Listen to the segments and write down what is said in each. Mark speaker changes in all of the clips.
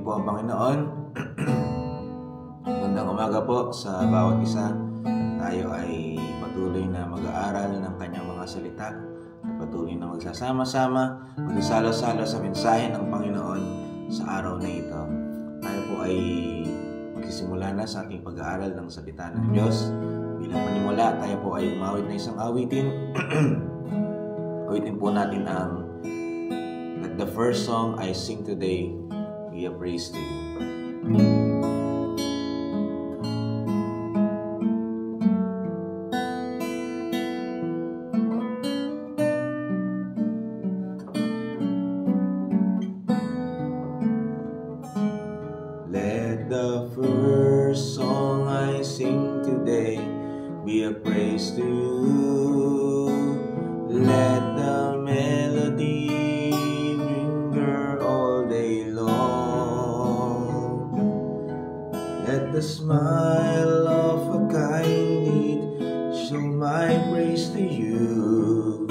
Speaker 1: po ang Panginoon. Magandang umaga po sa bawat isa. Tayo ay patuloy na mag-aaral ng kanyang mga salita at patuloy na magsasama-sama, magsasalo-salo sa mensahe ng Panginoon sa araw na ito. Tayo po ay magsisimula na sa ating pag-aaral ng salita ng Diyos. Bilang panimula, tayo po ay umawit na isang awitin. Awitin po natin ang "Let the first song I sing today be a praise to you." Let the first song I sing today be a praise to you. Let the melody linger all day long. Let the smile of a kind deed show my praise to you,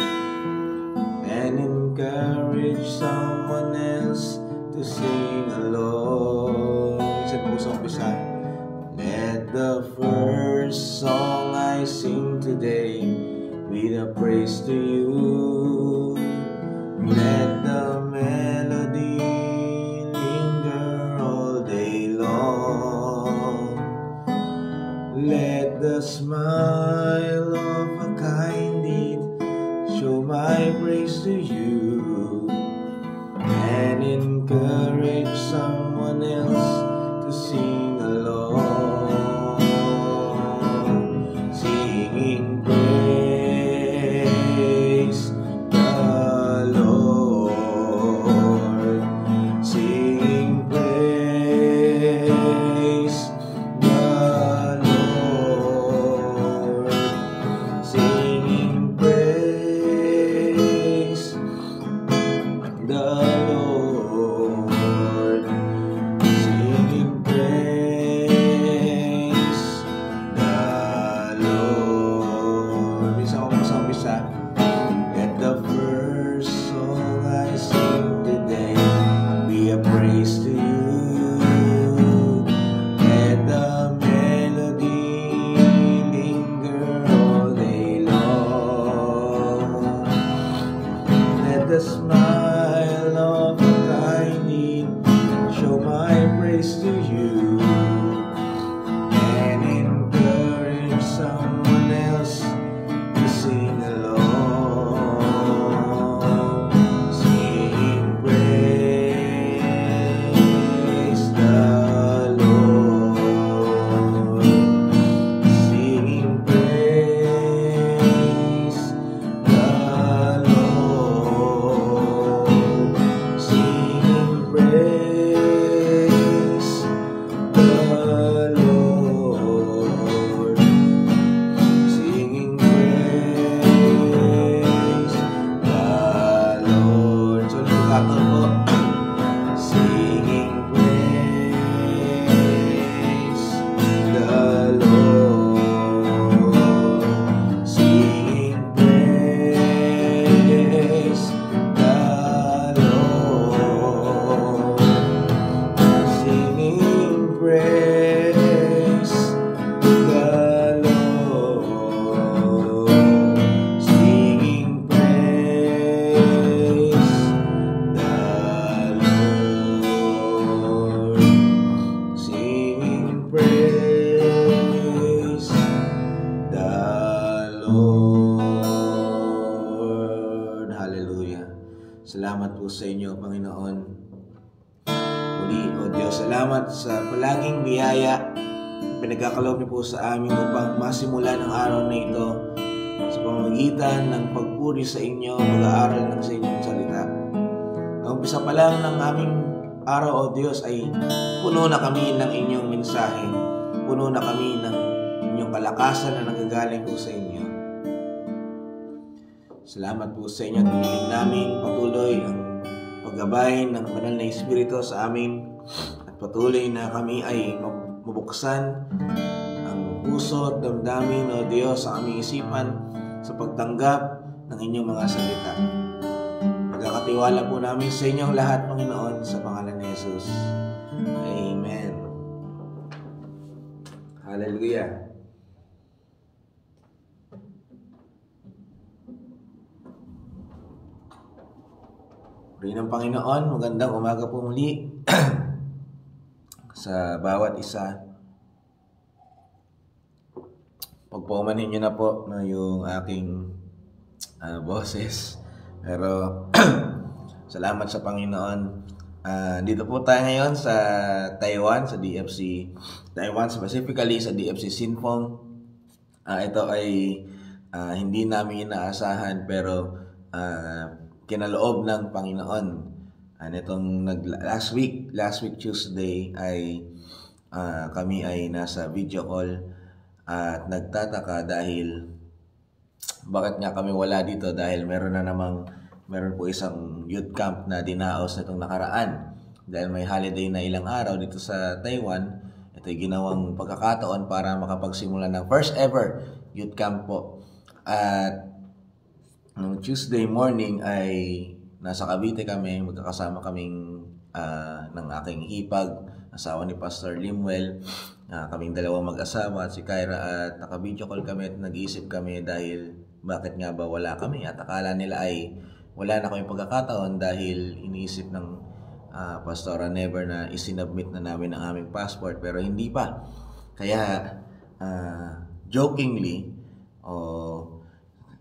Speaker 1: and encourage someone else to sing along. Isa po sa umpisa. Let the first song I sing today be a praise to you. Let the melody linger all day long. Let the smile of a kind deed show my praise to you, and encourage someone else to sing along. Singing praise the Lord. Singing praise the Lord. Singing praise the Lord. Singing praise the Lord. Bisa ko sa umpisa. Let the first song I sing today be a praise to you. Let the melody linger all day long. Let the smile of a kind deed show my praise to you, and encourage someone else to sing along. Sing praise the Lord. Sing praise the Lord. Sing praise the Lord. Singing praise the Lord. So, nagkakataon po. Singing praise the Lord. Singing praise the Lord. Singing praise the Lord. Singing praise the Lord. Singing praise the Lord. Hallelujah. Salamat po sa inyo, Panginoon. Muli, O Diyos, salamat sa palaging biyaya pinagkakaloob niyo po sa amin upang masimulan ang araw na ito sa pamamagitan ng pagpuri sa inyo, pag-aaral ng sa inyong salita. Ang umpisa pa lang ng aming araw, O Diyos, ay puno na kami ng inyong mensahe. Puno na kami ng inyong kalakasan na nagagaling po sa inyo. Salamat po sa inyo at hiniling namin patuloy ang paggabay ng banal na Espiritu sa amin, at patuloy na kami ay mabuksan ang puso at damdamin, O Diyos, sa aming isipan sa pagtanggap ng inyong mga salita. Magkakatiwala po namin sa inyong lahat, Panginoon, sa pangalan ni Jesus. Amen. Hallelujah. Puri ng Panginoon, magandang umaga po muli sa bawat isa. Pagpaumanhin nyo na po no, yung aking boses. Pero salamat sa Panginoon. Dito po tayo ngayon sa Taiwan, sa DFC Taiwan, specifically sa DFC Sinpong. Ito ay hindi namin inaasahan pero kinaloob ng Panginoon. Nitong last week Tuesday ay kami ay nasa video call at nagtataka dahil bakit nga kami wala dito, dahil meron po isang youth camp na dinaos nitong nakaraan. Dahil may holiday na ilang araw dito sa Taiwan, ito ay ginawang pagkakataon para makapagsimula ng first ever youth camp po. At noong Tuesday morning ay nasa Cavite kami, magkakasama kaming ng aking hipag, asawa ni Pastor Limwell, kaming dalawang mag-asawa at si Kyra, at naka-video call kami at nag-iisip kami dahil bakit nga ba wala kami, at akala nila ay wala na kami pagkakataon dahil iniisip ng Pastora Never na isinubmit na namin ang aming passport, pero hindi pa. Kaya jokingly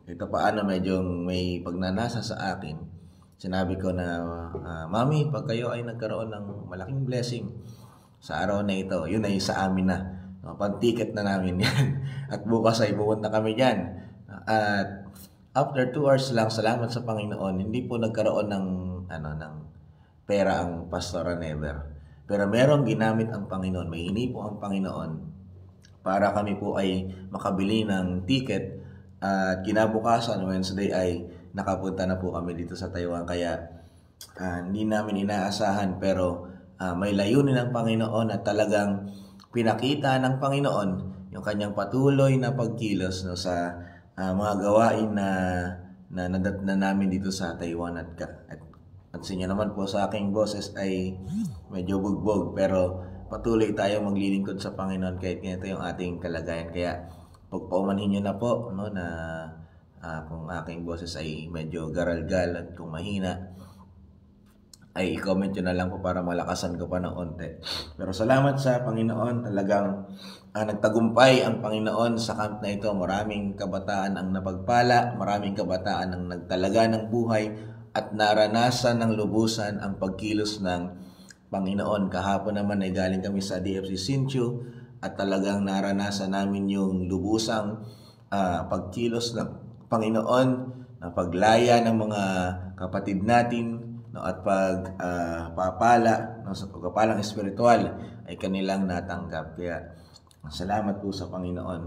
Speaker 1: ito paano medyo may pagnanasa sa akin, sinabi ko na Mami, pag kayo ay nagkaroon ng malaking blessing sa araw na ito, yun ay sa amin na, pang-ticket na namin yan at bukas ay pupunta kami dyan. At after 2 hours lang, salamat sa Panginoon, hindi po nagkaroon ng pera ang Pastora Never, pero merong ginamit ang Panginoon, may hinipo ang Panginoon para kami po ay makabili ng ticket. At kinabukasan, Wednesday, ay nakapunta na po kami dito sa Taiwan. Kaya hindi namin inaasahan, pero may layunin ng Panginoon at talagang pinakita ng Panginoon yung kanyang patuloy na pagkilos sa mga gawain na namin dito sa Taiwan. At sinya naman po sa aking boses ay medyo bugbog, pero patuloy tayong maglilingkod sa Panginoon kahit ganito yung ating kalagayan. Kaya pagpaumanhin nyo na po na kung aking boses ay medyo garalgal at kung mahina, ay i-comment nyo na lang po para malakasan ko pa ng onte. Pero salamat sa Panginoon, talagang nagtagumpay ang Panginoon sa camp na ito. Maraming kabataan ang napagpala, maraming kabataan ang nagtalaga ng buhay at naranasan ng lubusan ang pagkilos ng Panginoon. Kahapon naman ay galing kami sa DFC Sinchu at talagang naranasan namin yung lubusang pagkilos ng Panginoon, na paglaya ng mga kapatid natin, at pagpapala sa pagpapalang espiritual ay kanilang natanggap. Kaya salamat po sa Panginoon.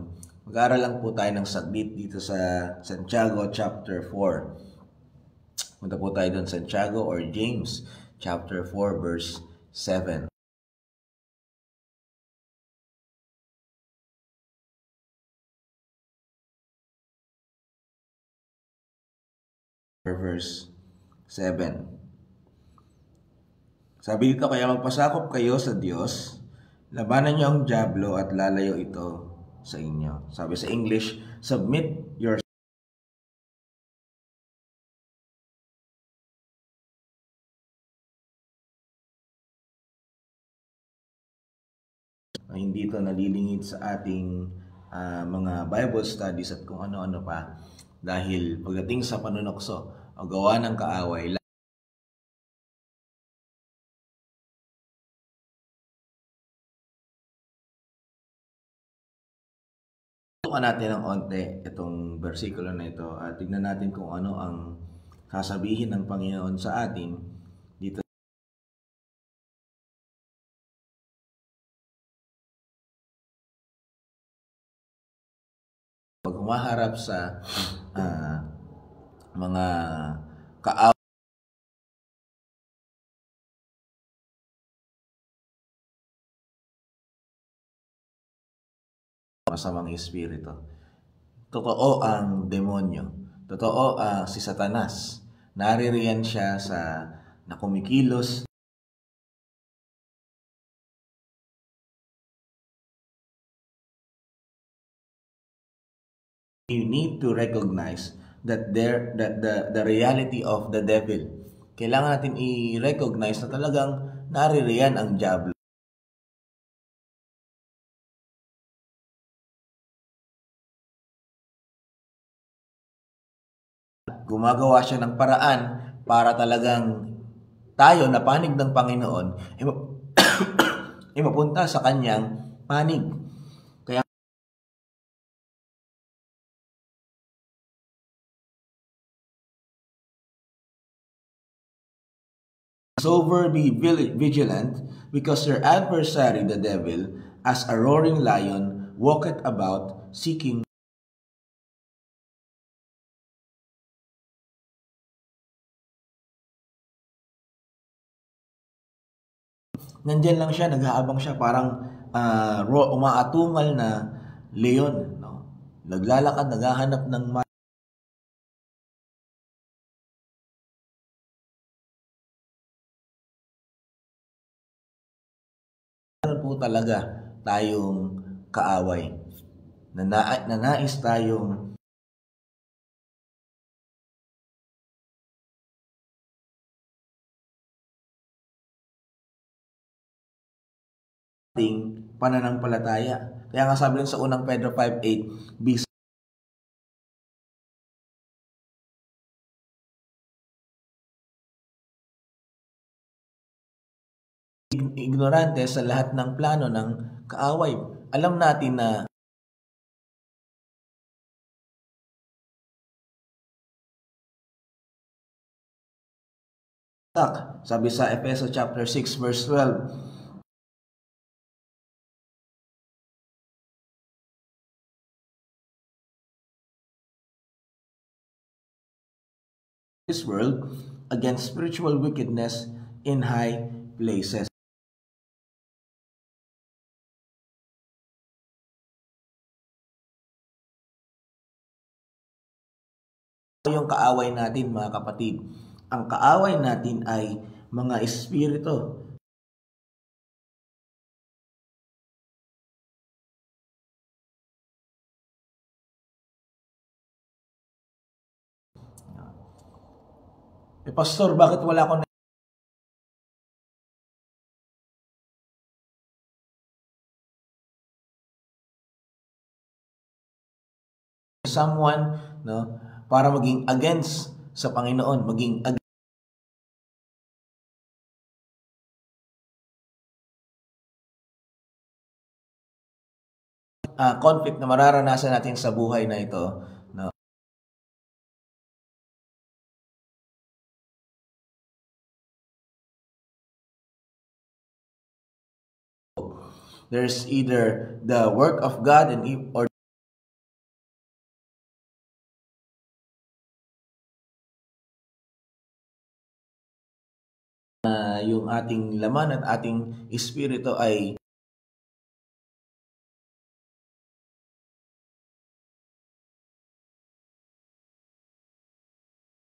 Speaker 1: Mag-aaral lang po tayo ng saglit dito sa Santiago chapter 4. Punta po tayo doon, Santiago or James chapter 4 verse 7. Verse 7. Sabi dito, kaya magpasakop kayo sa Diyos, labanan niyo ang dyablo at lalayo ito sa inyo. Sabi sa English, submit your hindi ito nalilingid sa ating mga Bible studies at kung ano-ano pa, dahil pagdating sa panunokso o gawa ng kaaway, natin ng onte itong versikulo na ito at tignan natin kung ano ang sasabihin ng Panginoon sa atin dito. Pag humaharap sa mga kaaway, masamang espiritu. Totoo ang demonyo. Totoo si Satanas. Naririyan siya na kumikilos you need to recognize that the reality of the devil. Kailangan natin i-recognize na talagang naririyan ang diablo. Gumagawa siya ng paraan para talagang tayo na panig ng Panginoon ay mapunta sa kanyang panig. Kaya sober, be vigilant, because your adversary, the devil, as a roaring lion, walketh about, seeking. Nandyan lang siya, nag-aabang siya, parang umaatungal na leon. No? Naglalakad, naghahanap ng po talaga tayong kaaway. Nais tayong pananampalataya. Kaya nga sabi rin sa unang Pedro 5:8, be ignorante sa lahat ng plano ng kaaway. Alam natin na sabi sa Efeso chapter 6 verse 12, this world against spiritual wickedness in high places. Yung kaaway natin, mga kapatid, ang kaaway natin ay mga espiritu. Pastor, bakit wala akong someone, no, para maging against sa Panginoon, maging conflict na mararanasan natin sa buhay na ito, no? There's either the work of God or yung ating laman at ating espiritu ay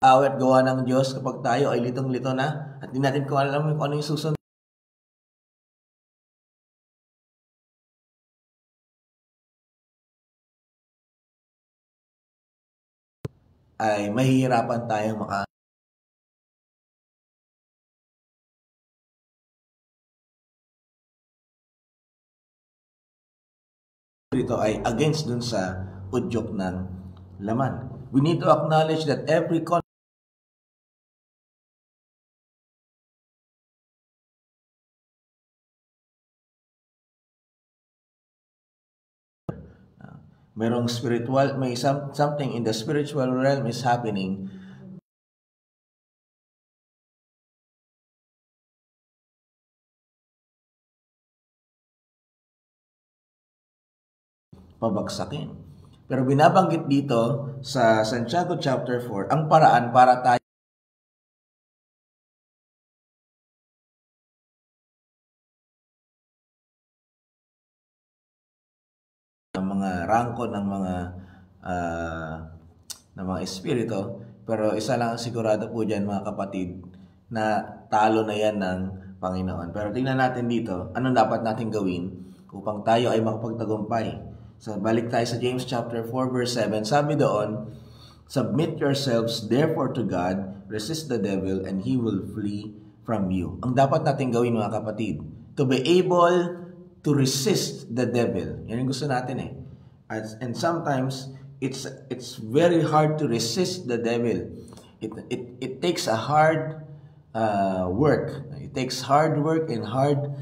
Speaker 1: awet gawa ng Diyos kapag tayo ay litong-lito na at di natin alam kung ano yung susunod. Ay mahihirapan tayong ito ay against dun sa udyok ng laman. We need to acknowledge that every merong spiritual, may something in the spiritual realm is happening. Pabagsakin. Pero binabanggit dito sa Santiago chapter 4 ang paraan para tayo mga rangko ng mga espiritu, pero isa lang ang sigurado po dyan, mga kapatid, na talo na yan ng Panginoon. Pero tingnan natin dito, anong dapat natin gawin upang tayo ay makapagtagumpay So, balik tayo sa James chapter 4 verse 7. Sabi doon, submit yourselves therefore to God, resist the devil, and he will flee from you. Ang dapat natin gawin, mga kapatid, to be able to resist the devil. Yan yung gusto natin eh. And sometimes, it's very hard to resist the devil. It takes a hard work. It takes hard work and hard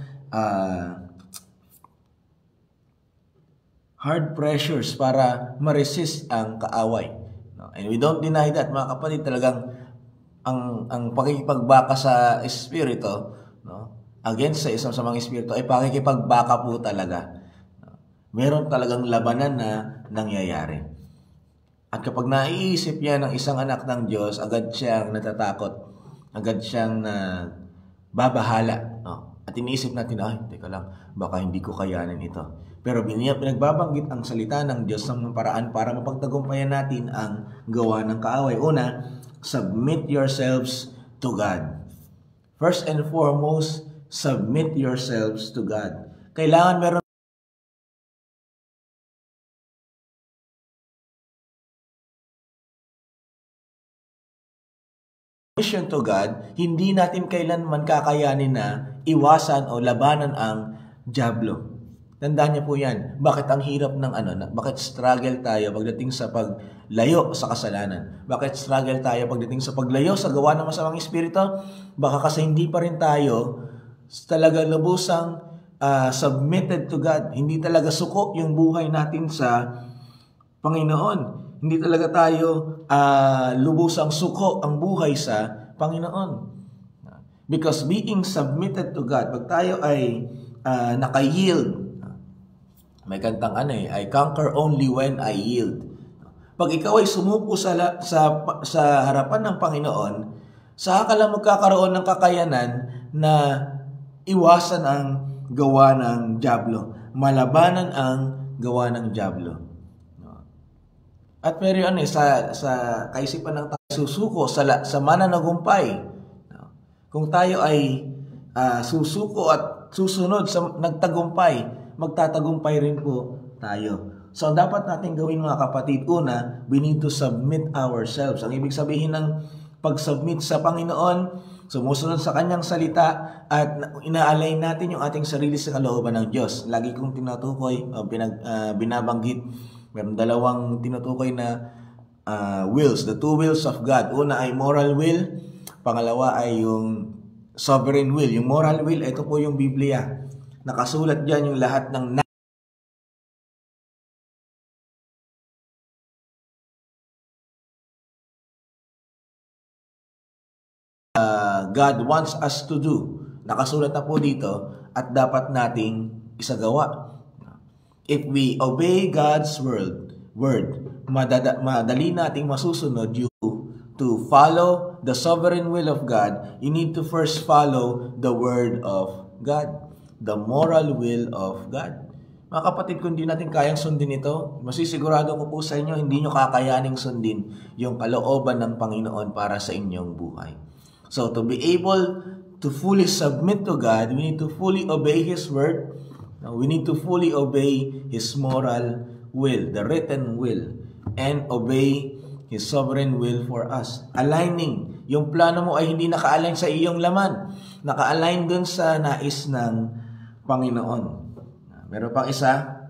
Speaker 1: pressures para ma-resist ang kaaway. And we don't deny that, mga kapatid, talagang ang pakikipagbaka sa espiritu, against sa isang samang espiritu ay pakikipagbaka po talaga. Meron talagang labanan na nangyayari. At kapag naiisip niya ng isang anak ng Diyos, agad siyang natatakot, agad siyang babahala. At iniisip natin, teka lang, baka hindi ko kayanin ito. Pero pinagbabanggit ang salita ng Diyos ng paraan para mapagtagumpayan natin ang gawa ng kaaway. Una, submit yourselves to God. First and foremost, submit yourselves to God. Kailangan meron mission to God, hindi natin kailanman kakayanin na iwasan o labanan ang dyablo. Tandaan niyo po yan. Bakit ang hirap ng bakit struggle tayo pagdating sa paglayo sa kasalanan? Bakit struggle tayo pagdating sa paglayo sa gawa ng masamang espiritu? Baka kasi hindi pa rin tayo talaga lubusang submitted to God. Hindi talaga suko yung buhay natin sa Panginoon. Hindi talaga tayo lubusang suko ang buhay sa Panginoon. Because being submitted to God, pag tayo ay naka-yield, may kantang I conquer only when I yield. Pag ikaw ay sumuko sa harapan ng Panginoon, saka ka lang magkakaroon ng kakayanan na iwasan ang gawa ng dyablo, malabanan ang gawa ng dyablo. At pero sa kaisipan ng tayo susuko sa mananagumpay. Kung tayo ay susuko at susunod sa nagtagumpay, magtatagumpay rin po tayo. So, ang dapat natin gawin, mga kapatid, una, we need to submit ourselves. Ang ibig sabihin ng pag-submit sa Panginoon, sumusunod sa Kanyang salita, at inaalay natin yung ating sarili sa kalooban ng Diyos. Lagi kong tinutukoy, binabanggit, meron dalawang tinutukoy na wills, the two wills of God. Una ay moral will, pangalawa ay yung sovereign will. Yung moral will, ito po yung Biblia. Nakasulat dyan yung lahat ng God wants us to do. Nakasulat na po dito at dapat nating isagawa. If we obey God's word, madali nating masusunod to follow the sovereign will of God. You need to first follow the word of God. The moral will of God. Mga kapatid, kung hindi natin kayang sundin ito, masisigurado ko po sa inyo, hindi nyo kakayaning sundin yung kalooban ng Panginoon para sa inyong buhay. So, to be able to fully submit to God, we need to fully obey His word. We need to fully obey His moral will, the written will, and obey His sovereign will for us. Aligning. Yung plano mo ay hindi naka-align sa iyong laman. Naka-align dun sa nais ng Panginoon. Meron pang isa,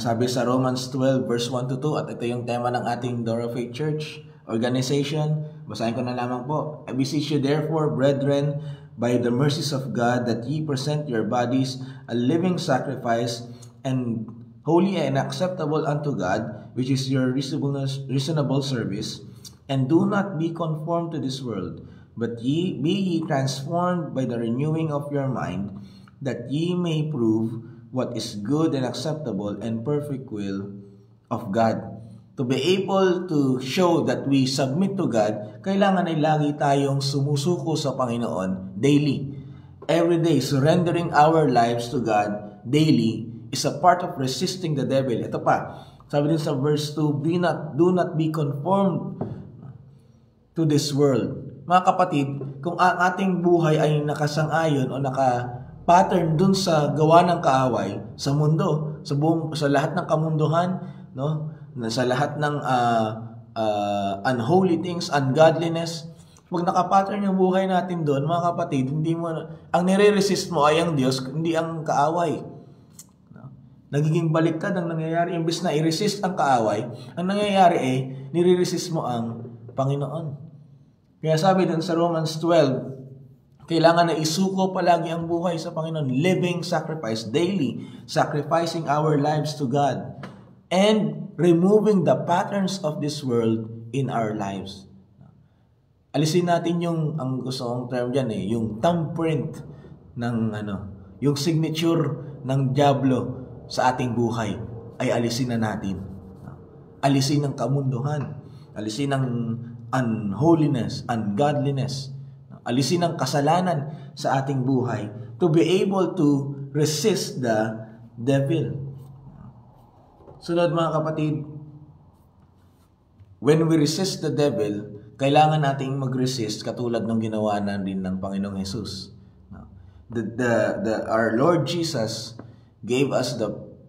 Speaker 1: sabi sa Romans 12 verse 1 to 2, at ito yung tema ng ating Door of Faith Church organization. Basahin ko na lamang po. I beseech you therefore, brethren, by the mercies of God, that ye present your bodies a living sacrifice and holy and acceptable unto God, which is your reasonable service, and do not be conformed to this world, but be ye transformed by the renewing of your mind, that ye may prove what is good and acceptable and perfect will of God. To be able to show that we submit to God, kailangan ay lagi tayong sumusuko sa Panginoon daily. Every day, surrendering our lives to God daily is a part of resisting the devil. Ito pa, sabi din sa verse 2, do not be conformed to this world. Mga kapatid, kung ang ating buhay ay nakasang-ayon o naka-pattern dun sa gawa ng kaaway sa mundo, sa lahat ng kamunduhan, no? Sa lahat ng unholy things, ungodliness. Pag nakapattern yung buhay natin doon, mga kapatid, ang nire-resist mo ay ang Diyos, hindi ang kaaway. Nagiging baliktad ang nangyayari. Imbes na i-resist ang kaaway, ang nangyayari ay nire-resist mo ang Panginoon. Kaya sabi dun sa Romans 12, kailangan na isuko palagi ang buhay sa Panginoon. Living sacrifice, daily, sacrificing our lives to God, and removing the patterns of this world in our lives. Alisin natin ang gusto kong term dyan yung thumbprint ng yung signature ng diablo sa ating buhay ay alisin na natin. Alisin ang kamunduhan, alisin ang unholiness, ungodliness, alisin ang kasalanan sa ating buhay to be able to resist the devil. Sunod mga kapatid, when we resist the devil, kailangan nating mag-resist katulad ng ginawa na din ng Panginoong Jesus. Our Lord Jesus gave us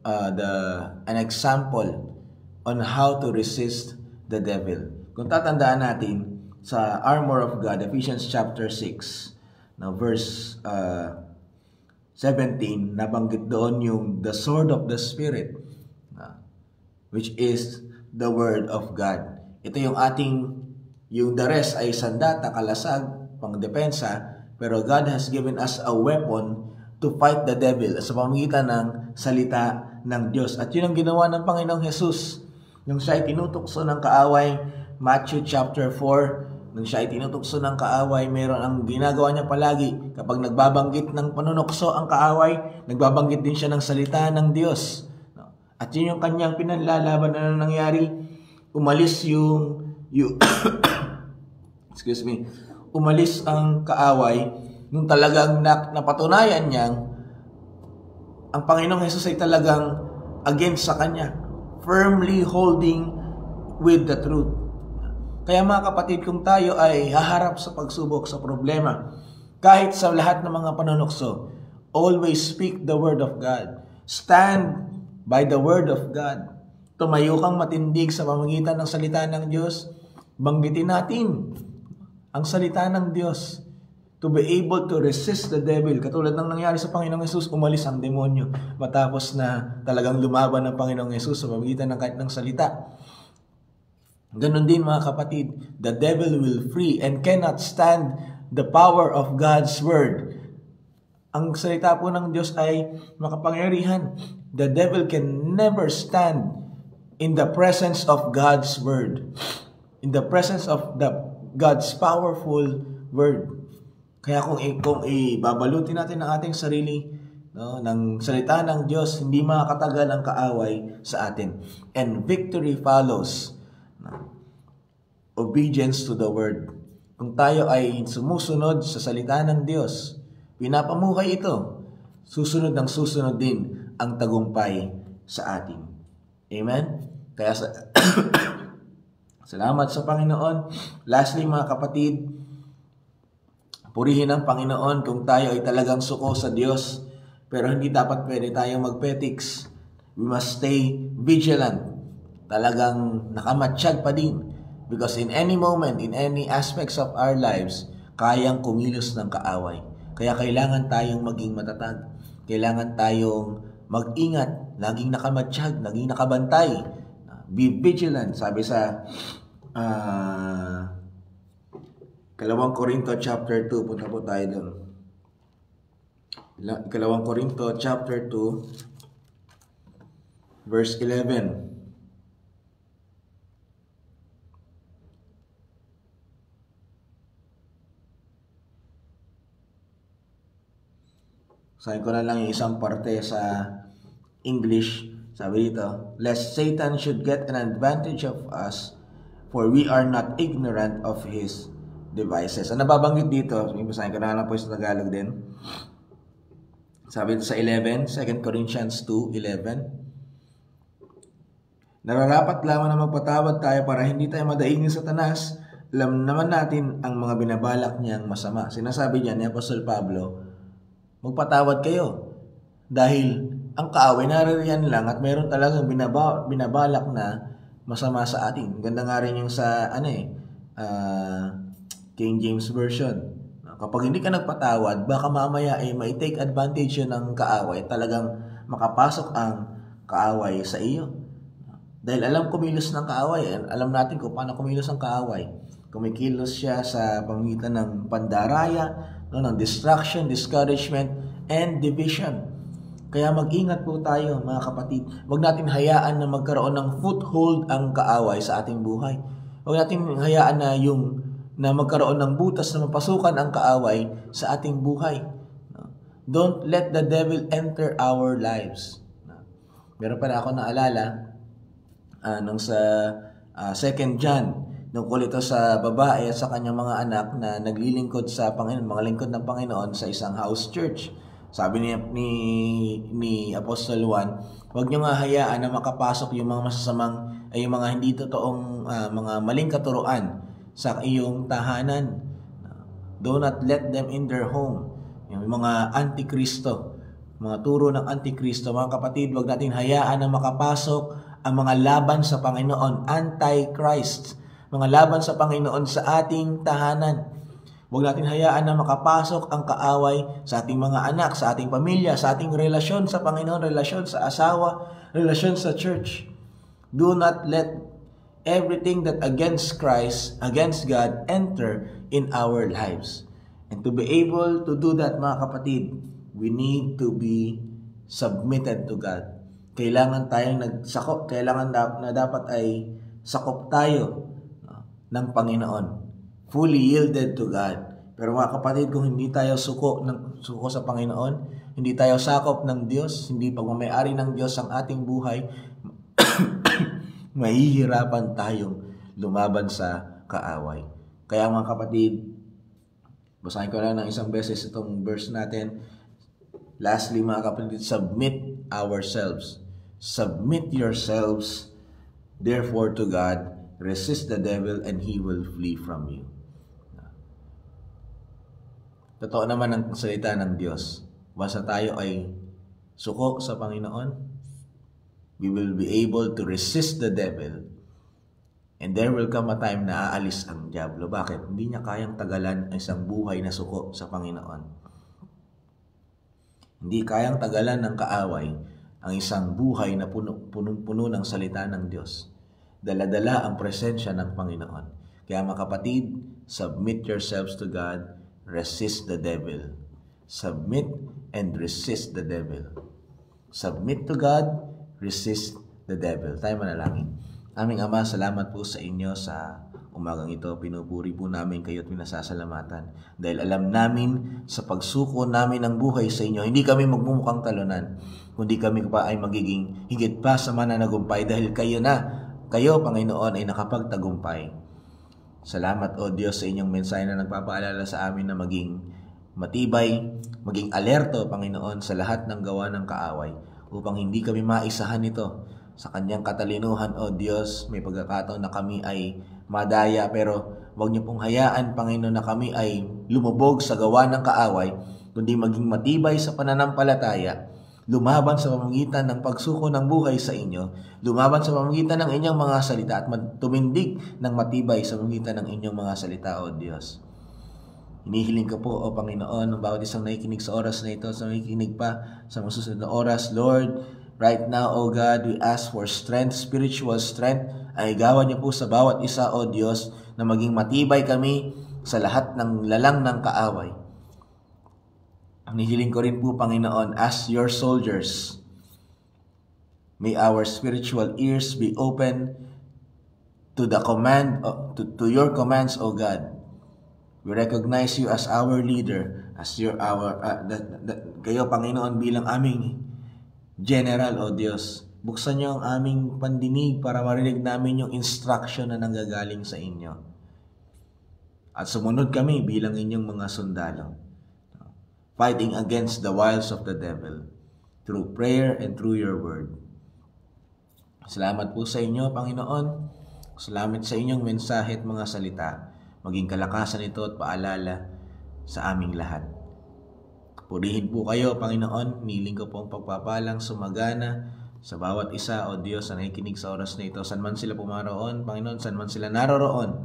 Speaker 1: an example on how to resist the devil. Kung tatandaan natin sa armor of God, Ephesians chapter 6, verse 17, nabanggit doon yung the sword of the Spirit, which is the word of God. Ito yung the rest ay sandata, kalasag, pangdepensa, pero God has given us a weapon to fight the devil sa pamamagitan ng salita ng Diyos. At yun ang ginawa ng Panginoong Jesus. Nung siya ay tinutukso ng kaaway, Matthew chapter 4, nung siya ay tinutukso ng kaaway, meron ang ginagawa niya palagi. Kapag nagbabanggit ng panunukso ang kaaway, nagbabanggit din siya ng salita ng Diyos. At yun yung kanyang pinanlalaban na nangyari. Umalis umalis ang kaaway nung talagang napatunayan niyang ang Panginoong Jesus ay talagang against sa kanya, firmly holding with the truth. Kaya mga kapatid, kung tayo ay haharap sa pagsubok, sa problema, kahit sa lahat ng mga panunukso, always speak the word of God. Stand by the word of God. Tumayo kang matindig sa pamamagitan ng salita ng Diyos. Banggitin natin ang salita ng Diyos to be able to resist the devil. Katulad ng nangyari sa Panginoong Yesus, umalis ang demonyo matapos na talagang lumaban ng Panginoong Yesus sa pamamagitan ng kahit ng salita. Ganon din mga kapatid, the devil will flee and cannot stand the power of God's word. Ang salita po ng Diyos ay makapangyarihan. The devil can never stand in the presence of God's word, in the presence of God's powerful word. Kaya kung ibabalutin natin ang ating sarili ng salita ng Diyos, hindi makakatagal ang kaaway sa atin. And victory follows obedience to the word. Kung tayo ay sumusunod sa salita ng Diyos, pinapamuhay ito, susunod din ang tagumpay sa atin. Amen? Kaya salamat sa Panginoon. Lastly mga kapatid, purihin ang Panginoon kung tayo ay talagang suko sa Diyos. Pero hindi dapat pwede tayong magpetiks. We must stay vigilant. Talagang nakamatsyag pa din. Because in any moment, in any aspects of our lives, kayang kumilos ng kaaway. Kaya kailangan tayong maging matatag. Kailangan tayong mag-ingat, laging nakamatsyag, laging nakabantay. Be vigilant. Sabi sa 2 Corinto chapter 2, punta po tayo doon. 2 Corinto chapter 2, verse 11. Sabi ko na lang yung isang parte sa English. Sabi dito, lest Satan should get an advantage of us, for we are not ignorant of his devices. Ang nababanggit dito, basahin ko na lang po sa Tagalog din. Sabi dito sa 11, 2 Corinthians 2:11. Nararapat lamang na magpatawad tayo para hindi tayo madaing ni Satanas. Alam naman natin ang mga binabalak niyang masama. Sinasabi niya ni Apostol Pablo, magpatawad kayo dahil ang kaaway naririyan lang at meron talagang binabalak na masama sa atin. Ganda nga rin yung sa King James Version. Kapag hindi ka nagpatawad, baka mamaya ay may take advantage yun ng kaaway. Talagang makapasok ang kaaway sa iyo. Dahil alam kumilos ng kaaway. Alam natin kung paano kumilos ang kaaway. Kumikilos siya sa pamamagitan ng pandaraya, ng distraction, discouragement, and division. Kaya mag-ingat po tayo mga kapatid. Huwag natin hayaan na magkaroon ng foothold ang kaaway sa ating buhay. Huwag natin hayaan na magkaroon ng butas na mapasukan ang kaaway sa ating buhay. Don't let the devil enter our lives. Meron pa na ako naalala nung sa 2 John, nungkol ito sa babae at sa kanyang mga anak na naglilingkod sa Panginoon, mga lingkod ng Panginoon sa isang house church. Sabi ni Apostle Juan, huwag niyo nga hayaan na makapasok yung mga masasamang, ay yung mga hindi totoong mga maling katuruan sa iyong tahanan. Do not let them in their home. Yung mga antikristo, mga turo ng antikristo. Mga kapatid, huwag natin hayaan na makapasok ang mga laban sa Panginoon, anti-Christ, mga laban sa Panginoon sa ating tahanan. Huwag natin hayaan na makapasok ang kaaway sa ating mga anak, sa ating pamilya, sa ating relasyon sa Panginoon, relasyon sa asawa, relasyon sa church. Do not let everything that against Christ, against God, enter in our lives. And to be able to do that, mga kapatid, we need to be submitted to God. Kailangan tayong nagsakop, kailangan na dapat ay sakop tayo ng Panginoon. Fully yielded to God. Pero mga kapatid, kung hindi tayo suko sa Panginoon, hindi tayo sakop ng Diyos, hindi pagmamayari ng Diyos ang ating buhay, mahihirapan tayong lumaban sa kaaway. Kaya mga kapatid, basahin ko lang ng isang beses itong verse natin. Lastly, mga kapatid, submit ourselves. Submit yourselves, therefore, to God. Resist the devil and he will flee from you. Totoo naman ang salita ng Diyos. Basta tayo ay suko sa Panginoon, we will be able to resist the devil, and there will come a time na aalis ang diablo. Bakit? Hindi niya kayang tagalan ang isang buhay na suko sa Panginoon. Hindi kayang tagalan ng kaaway ang isang buhay na punong-puno ng salita ng Diyos. Dala-dala ang presensya ng Panginoon. Kaya mga kapatid, submit yourselves to God, resist the devil. Submit and resist the devil. Submit to God, resist the devil. Tayo manalangin. Aming Ama, salamat po sa inyo sa umagang ito. Pinupuri po namin kayo at pinasasalamatan. Dahil alam namin sa pagsuko namin ng buhay sa inyo, hindi kami magmumukhang talunan, kundi kami pa ay magiging higit pa sa mananagumpay dahil kayo, Panginoon, ay nakapagtagumpay. Salamat, O Diyos, sa inyong mensahe na nagpapaalala sa amin na maging matibay, maging alerto, Panginoon, sa lahat ng gawa ng kaaway, upang hindi kami maisahan nito sa kanyang katalinuhan. O Diyos, may pagkakataon na kami ay madaya, pero huwag niyo pong hayaan, Panginoon, na kami ay lumubog sa gawa ng kaaway, kundi maging matibay sa pananampalataya, lumaban sa pamamagitan ng pagsuko ng buhay sa inyo, lumaban sa pamamagitan ng inyong mga salita, at tumindig ng matibay sa pamamagitan ng inyong mga salita, O Diyos. Hinihiling ko po, O Panginoon, ng bawat isang nakikinig sa oras na ito, sa nakikinig pa sa masusunod na oras, Lord, right now, O God, we ask for strength, spiritual strength. Ay gawan niyo po sa bawat isa, O Diyos, na maging matibay kami sa lahat ng lalang ng kaaway. Hinihiling ko rin po, Panginoon, as your soldiers, may our spiritual ears be open to the command, to your commands, O God. We recognize you as our leader, as kayo, Panginoon, bilang aming general, O Diyos. Buksan niyo ang aming pandinig para marinig namin yung instruction na nanggagaling sa inyo. At sumunod kami bilang inyong mga sundalo, fighting against the wiles of the devil through prayer and through your word. Salamat po sa inyo, Panginoon. Salamat sa inyong mensahe at mga salita. Maging kalakasan ito at paalala sa aming lahat. Purihin po kayo, Panginoon. Niling ko pong pagpapalang sumagana sa bawat isa, O Diyos, na nakikinig sa oras na ito. San man sila pumaroon, Panginoon, san man sila naroroon,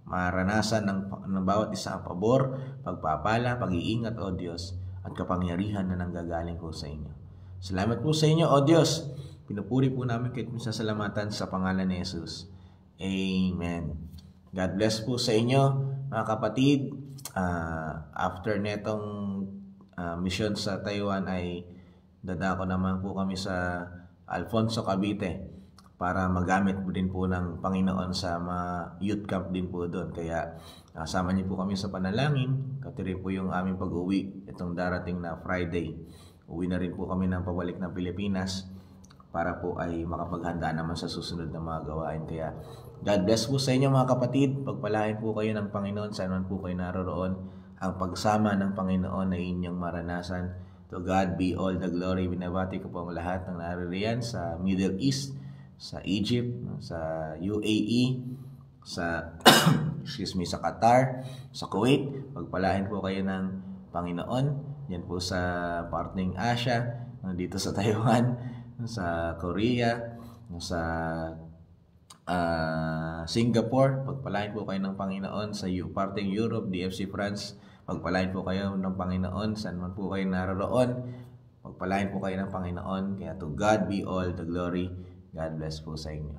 Speaker 1: maranasan ng bawat isa ang pabor, pagpapala, pag-iingat, O Diyos, at kapangyarihan na nanggagaling po sa inyo. Salamat po sa inyo, O Diyos. Pinupuri po namin kahit sasalamatan sa pangalan ni Jesus. Amen. God bless po sa inyo, mga kapatid. After netong mission sa Taiwan ay dadako naman po kami sa Alfonso, Cavite para magamit din po ng Panginoon sa mga youth camp din po doon. Kaya sama niyo po kami sa panalangin. Katiri po yung aming pag-uwi itong darating na Friday. Uwi na rin po kami ng pabalik ng Pilipinas para po ay makapaghanda naman sa susunod na mga gawain. Kaya God bless po sa inyo, mga kapatid. Pagpalain po kayo ng Panginoon saan man po kayo naroroon. Ang pagsama ng Panginoon ay inyong maranasan. To God be all the glory. Binabati ko po ang lahat ng naririyan sa Middle East, sa Egypt, sa UAE, sa sa Qatar, sa Kuwait. Pagpalain po kayo ng Panginoon. Yan po sa parteng Asia, dito sa Taiwan, sa Korea, sa Singapore. Pagpalain po kayo ng Panginoon sa parteng Europe, DFC France. Pagpalain po kayo ng Panginoon saan man po kayo naroroon. Pagpalain po kayo ng Panginoon. Kaya to God be all the glory. God bless po sa inyo.